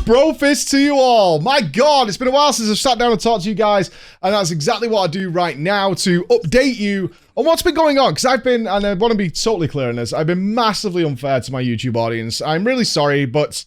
Brofist to you all. My God, it's been a while since I've sat down and talked to you guys, and that's exactly what I do right now to update you on what's been going on, because I've been, and I want to be totally clear on this, I've been massively unfair to my YouTube audience. I'm really sorry, but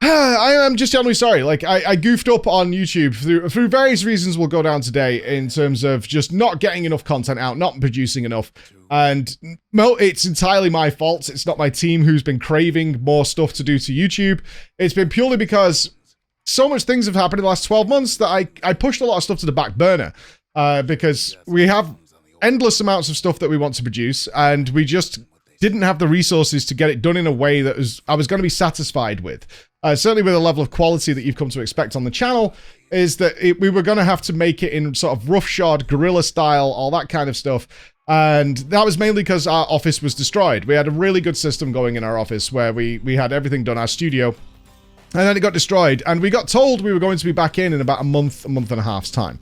I am just generally sorry. Like, I goofed up on YouTube through various reasons we'll go down today in terms of just not getting enough content out, not producing enough. And it's entirely my fault. It's not my team who's been craving more stuff to do to YouTube. It's been purely because so much things have happened in the last 12 months that I pushed a lot of stuff to the back burner because we have endless amounts of stuff that we want to produce, and we just didn't have the resources to get it done in a way that I was going to be satisfied with. Certainly with the level of quality that you've come to expect on the channel, is that we were going to have to make it in sort of roughshod, guerrilla style, all that kind of stuff. And that was mainly because our office was destroyed. We had a really good system going in our office where we had everything done, our studio, and then it got destroyed. And we got told we were going to be back in about a month and a half's time.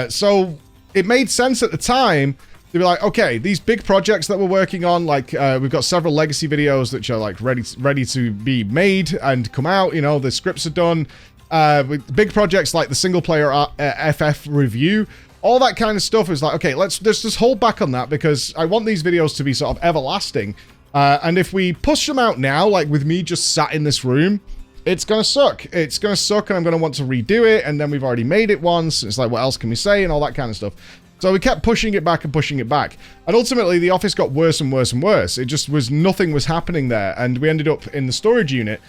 So it made sense at the time to be like, okay, these big projects that we're working on, like we've got several legacy videos which are like ready to be made and come out. You know, the scripts are done. With big projects like the single player FF review, all that kind of stuff is like, okay, let's just hold back on that because I want these videos to be sort of everlasting. And if we push them out now, like with me just sat in this room, it's going to suck. It's going to suck, and I'm going to want to redo it, and then we've already made it once. It's like, what else can we say, and all that kind of stuff. So we kept pushing it back and pushing it back. And ultimately, the office got worse and worse and worse. It just was, nothing was happening there. And we ended up in the storage unit,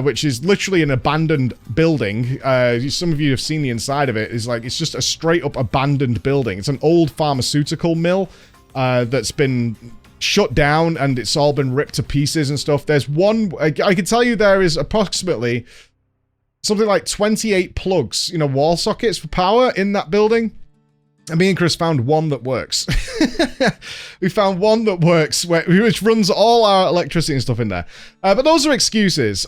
which is literally an abandoned building. Some of you have seen the inside of it. It's just a straight up abandoned building. It's an old pharmaceutical mill that's been shut down, and it's all been ripped to pieces and stuff. There's one, I can tell you there is approximately something like 28 plugs, you know, wall sockets for power in that building. And me and Chris found one that works. We found one that works, which runs all our electricity and stuff in there. But those are excuses.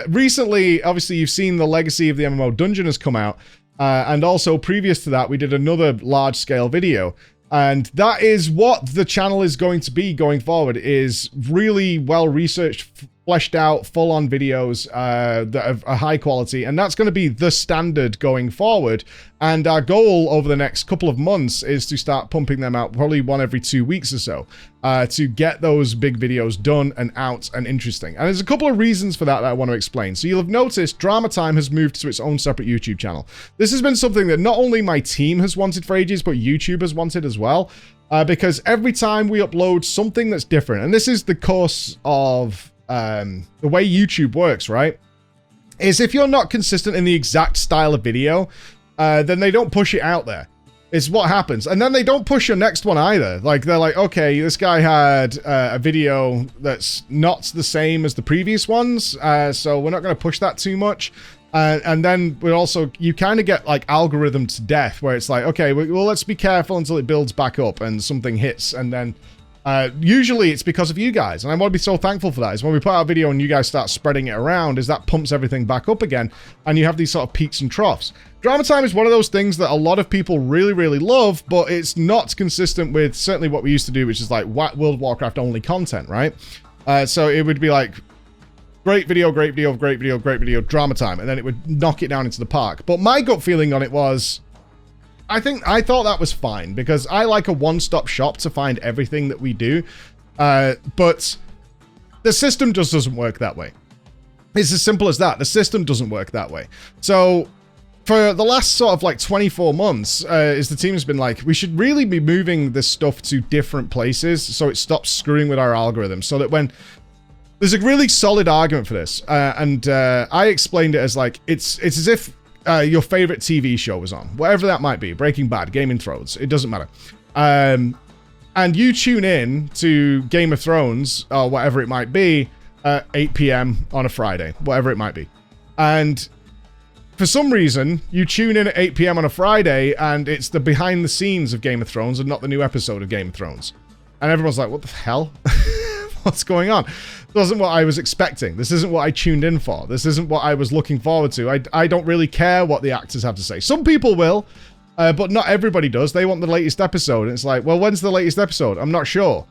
Recently, obviously, you've seen the Legacy of the MMO Dungeon has come out. And also, previous to that, we did another large-scale video. And that is what the channel is going to be going forward, is really well-researched, fleshed out, full-on videos that are high quality, and that's going to be the standard going forward. And our goal over the next couple of months is to start pumping them out probably one every 2 weeks or so to get those big videos done and out and interesting. And there's a couple of reasons for that I want to explain. So you'll have noticed Drama Time has moved to its own separate YouTube channel. This has been something that not only my team has wanted for ages, but YouTube has wanted as well. Because every time we upload something that's different, and this is the course of the way YouTube works, right? Is if you're not consistent in the exact style of video, then they don't push it out there. It's what happens. And then they don't push your next one either. Like, they're like, okay, this guy had a video that's not the same as the previous ones, so we're not going to push that too much. And then we're also, you kind of get like algorithm to death, where it's like, okay, well, let's be careful until it builds back up and something hits, and then usually it's because of you guys, and I want to be so thankful for that. Is when we put out a video and you guys start spreading it around, is that pumps everything back up again, and you have these sort of peaks and troughs. Drama Time is one of those things that a lot of people really, really love, but it's not consistent with certainly what we used to do, which is like World of Warcraft only content, right? So it would be like, great video, great video, great video, great video, Drama Time, and then it would knock it down into the park. But my gut feeling on it was, I thought that was fine, because I like a one-stop shop to find everything that we do, but the system just doesn't work that way. It's as simple as that. The system doesn't work that way. So for the last sort of like 24 months, is the team has been like, we should really be moving this stuff to different places so it stops screwing with our algorithm, so that when there's a really solid argument for this, and I explained it as like, it's as if your favorite TV show was on, whatever that might be, Breaking Bad, Game of Thrones, it doesn't matter. And you tune in to Game of Thrones, or whatever it might be, 8 p.m. on a Friday, whatever it might be. And for some reason, you tune in at 8 p.m. on a Friday, and it's the behind the scenes of Game of Thrones and not the new episode of Game of Thrones. And everyone's like, what the hell? What's going on? This wasn't what I was expecting. This isn't what I tuned in for. This isn't what I was looking forward to. I don't really care what the actors have to say. Some people will, but not everybody does. They want the latest episode. And it's like, well, when's the latest episode? I'm not sure.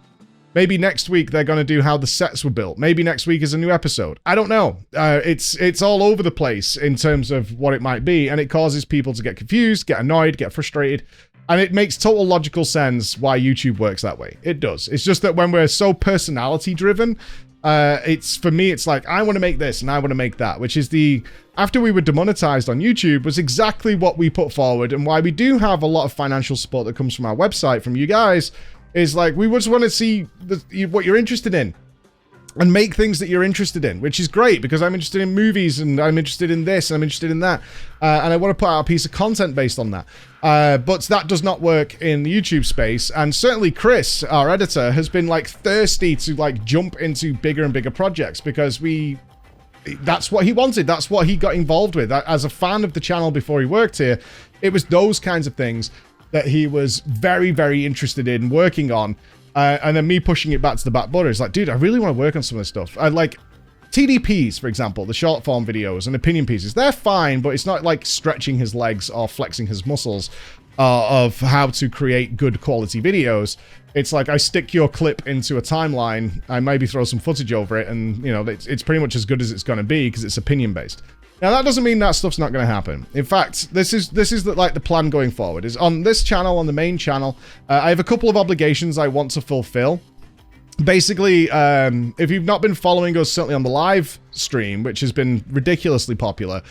Maybe next week they're going to do how the sets were built. Maybe next week is a new episode. I don't know. It's all over the place in terms of what it might be, and it causes people to get confused, get annoyed, get frustrated. And it makes total logical sense why YouTube works that way. It does. It's just that when we're so personality driven, for me, it's like, I want to make this and I want to make that, which is after we were demonetized on YouTube was exactly what we put forward, and why we do have a lot of financial support that comes from our website, from you guys, is like, we just want to see what you're interested in and make things that you're interested in, which is great, because I'm interested in movies and I'm interested in this and I'm interested in that. And I want to put out a piece of content based on that. But that does not work in the YouTube space. And certainly Chris, our editor, has been like thirsty to like jump into bigger and bigger projects, because that's what he wanted. That's what he got involved with. As a fan of the channel before he worked here, it was those kinds of things that he was very, very interested in working on. And then me pushing it back to the back burner is like, dude, I really want to work on some of this stuff. I like TDPs, for example, the short form videos and opinion pieces. They're fine, but it's not like stretching his legs or flexing his muscles of how to create good quality videos. It's like, I stick your clip into a timeline, I maybe throw some footage over it, and you know, it's pretty much as good as it's going to be, because it's opinion based. Now, that doesn't mean that stuff's not going to happen. In fact, this is the plan going forward. Is on this channel, on the main channel, I have a couple of obligations I want to fulfill. Basically, if you've not been following us, certainly on the live stream, which has been ridiculously popular,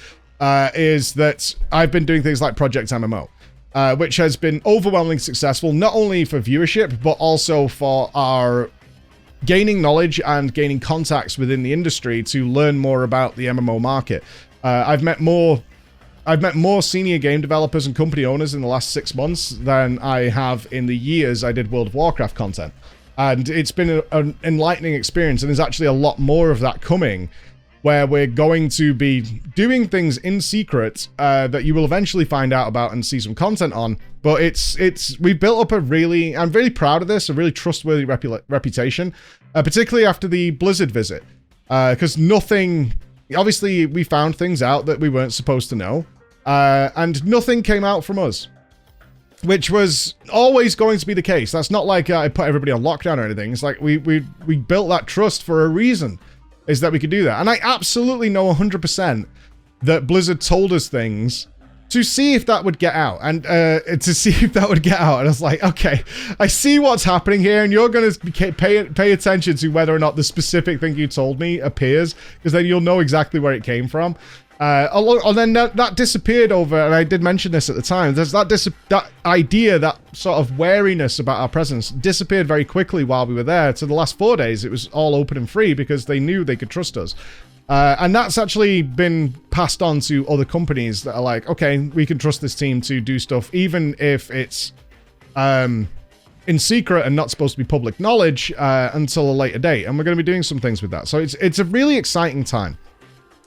is that I've been doing things like Project MMO, which has been overwhelmingly successful, not only for viewership, but also for our gaining knowledge and gaining contacts within the industry to learn more about the MMO market. I've met more senior game developers and company owners in the last 6 months than I have in the years I did World of Warcraft content. And it's been an enlightening experience, and there's actually a lot more of that coming, where we're going to be doing things in secret that you will eventually find out about and see some content on. But we've built up I'm really proud of this, a really trustworthy reputation, particularly after the Blizzard visit, because obviously we found things out that we weren't supposed to know, and nothing came out from us, which was always going to be the case. That's not like I put everybody on lockdown or anything. It's like we built that trust for a reason, is that we could do that. And I absolutely know 100% that Blizzard told us things to see if that would get out, and And I was like, okay, I see what's happening here, and you're going to pay attention to whether or not the specific thing you told me appears, because then you'll know exactly where it came from. And then that disappeared over, and I did mention this at the time, there's that idea, that sort of wariness about our presence disappeared very quickly while we were there. To the last 4 days, it was all open and free, because they knew they could trust us. And that's actually been passed on to other companies that are like, okay, we can trust this team to do stuff, even if it's in secret and not supposed to be public knowledge until a later date. And we're going to be doing some things with that. So it's a really exciting time.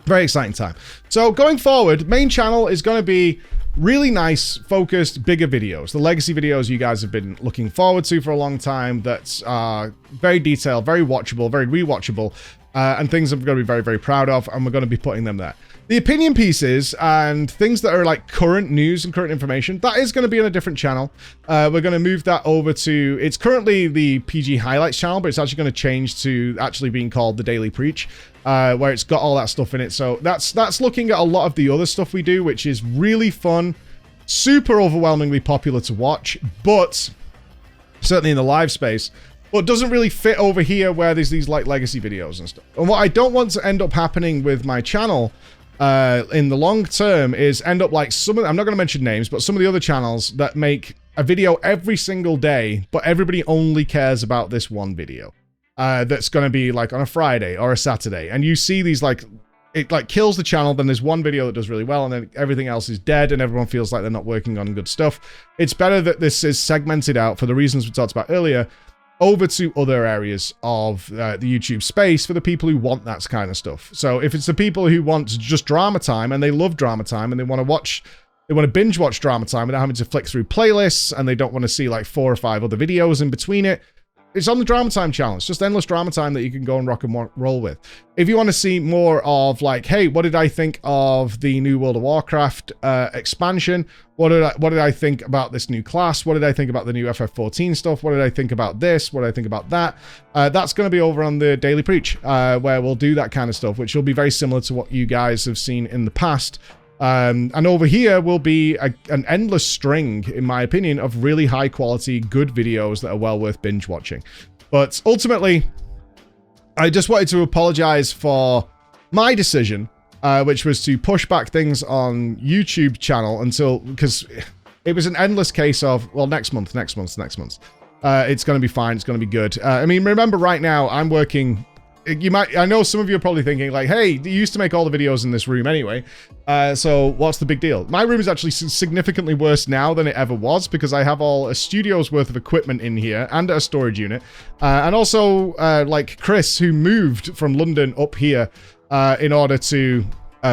Very exciting time. So going forward, main channel is going to be really nice, focused, bigger videos. The legacy videos you guys have been looking forward to for a long time, that's very detailed, very watchable, very rewatchable, and things I'm going to be very, very proud of, and we're going to be putting them there. The opinion pieces and things that are like current news and current information, that is going to be on a different channel. We're going to move that over to, it's currently the PG Highlights channel, but it's actually going to change to actually being called The Daily Preach, where it's got all that stuff in it. So that's looking at a lot of the other stuff we do, which is really fun, super overwhelmingly popular to watch, but certainly in the live space, but doesn't really fit over here where there's these like legacy videos and stuff. And what I don't want to end up happening with my channel in the long term is end up like I'm not going to mention names, but some of the other channels that make a video every single day, but everybody only cares about this one video that's going to be like on a Friday or a Saturday. And you see these like, it like kills the channel, then there's one video that does really well, and then everything else is dead, and everyone feels like they're not working on good stuff. It's better that this is segmented out for the reasons we talked about earlier, over to other areas of the YouTube space for the people who want that kind of stuff. So if it's the people who want just drama time, and they love drama time, and they want to binge watch drama time without having to flick through playlists, and they don't want to see like 4 or 5 other videos in between it, it's on the Drama Time channel. It's just endless drama time that you can go and rock and roll with. If you want to see more of like, hey, what did I think of the new World of Warcraft expansion? What did I think about this new class? What did I think about the new FF14 stuff? What did I think about this? What did I think about that? That's going to be over on the Daily Preach, where we'll do that kind of stuff, which will be very similar to what you guys have seen in the past. And over here will be an endless string, in my opinion, of really high quality, good videos that are well worth binge watching. But ultimately, I just wanted to apologize for my decision, which was to push back things on YouTube channel because it was an endless case of, well, next month. It's going to be fine. It's going to be good. I mean, remember right now, I'm working... I know some of you are probably thinking like, hey, you used to make all the videos in this room anyway, so what's the big deal? My room is actually significantly worse now than it ever was because I have a studio's worth of equipment in here and a storage unit, and also like Chris, who moved from London up here in order to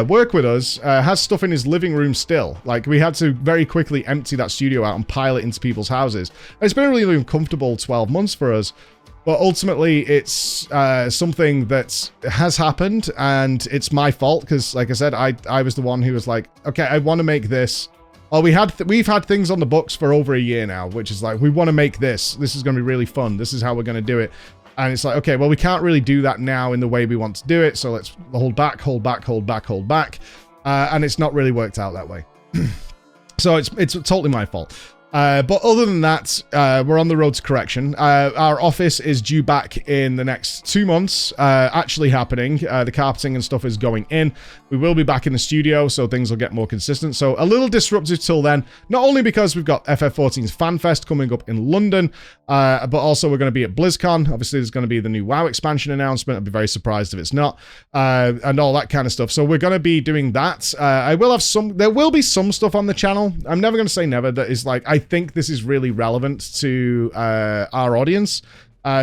work with us, has stuff in his living room still. Like, we had to very quickly empty that studio out and pile it into people's houses. And it's been a really uncomfortable 12 months for us. But ultimately, it's something that has happened, and it's my fault because, like I said, I was the one who was like, okay, I want to make this. Oh, we've had things on the books for over a year now, which is like, we want to make this. This is going to be really fun. This is how we're going to do it. And it's like, okay, well, we can't really do that now in the way we want to do it, so let's hold back. And it's not really worked out that way. So it's totally my fault. But other than that, we're on the road to correction. Our office is due back in the next 2 months, actually happening. The carpeting and stuff is going in. We will be back in the studio, so things will get more consistent. So a little disruptive till then, not only because we've got FF14's FanFest coming up in London, but also we're going to be at BlizzCon. Obviously, there's going to be the new WoW expansion announcement. I'd be very surprised if it's not, and all that kind of stuff. So we're going to be doing that. There will be some stuff on the channel. I'm never going to say never. That is like, I think this is really relevant to our audience.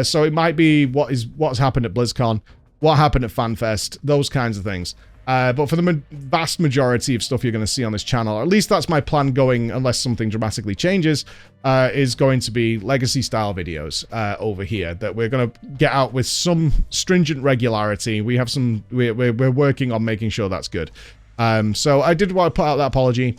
So it might be what's happened at BlizzCon, what happened at FanFest, those kinds of things. But for the vast majority of stuff you're going to see on this channel, or at least that's my plan going, unless something dramatically changes, is going to be legacy-style videos over here that we're going to get out with some stringent regularity. We're working on making sure that's good. So I did want to put out that apology,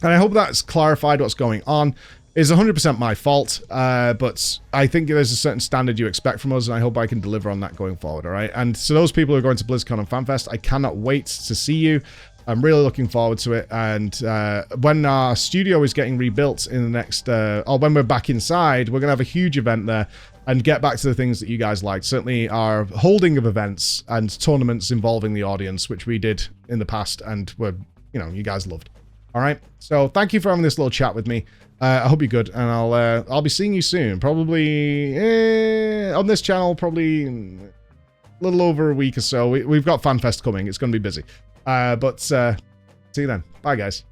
and I hope that's clarified what's going on. It's 100% my fault, but I think there's a certain standard you expect from us, and I hope I can deliver on that going forward, all right? And to those people who are going to BlizzCon and FanFest, I cannot wait to see you. I'm really looking forward to it, and when our studio is getting rebuilt in the next, or when we're back inside, we're going to have a huge event there and get back to the things that you guys like. Certainly our holding of events and tournaments involving the audience, which we did in the past, and you guys loved. All right, so thank you for having this little chat with me. I hope you're good, and I'll be seeing you soon. Probably on this channel, probably a little over a week or so. We've got FanFest coming. It's going to be busy. But see you then. Bye, guys.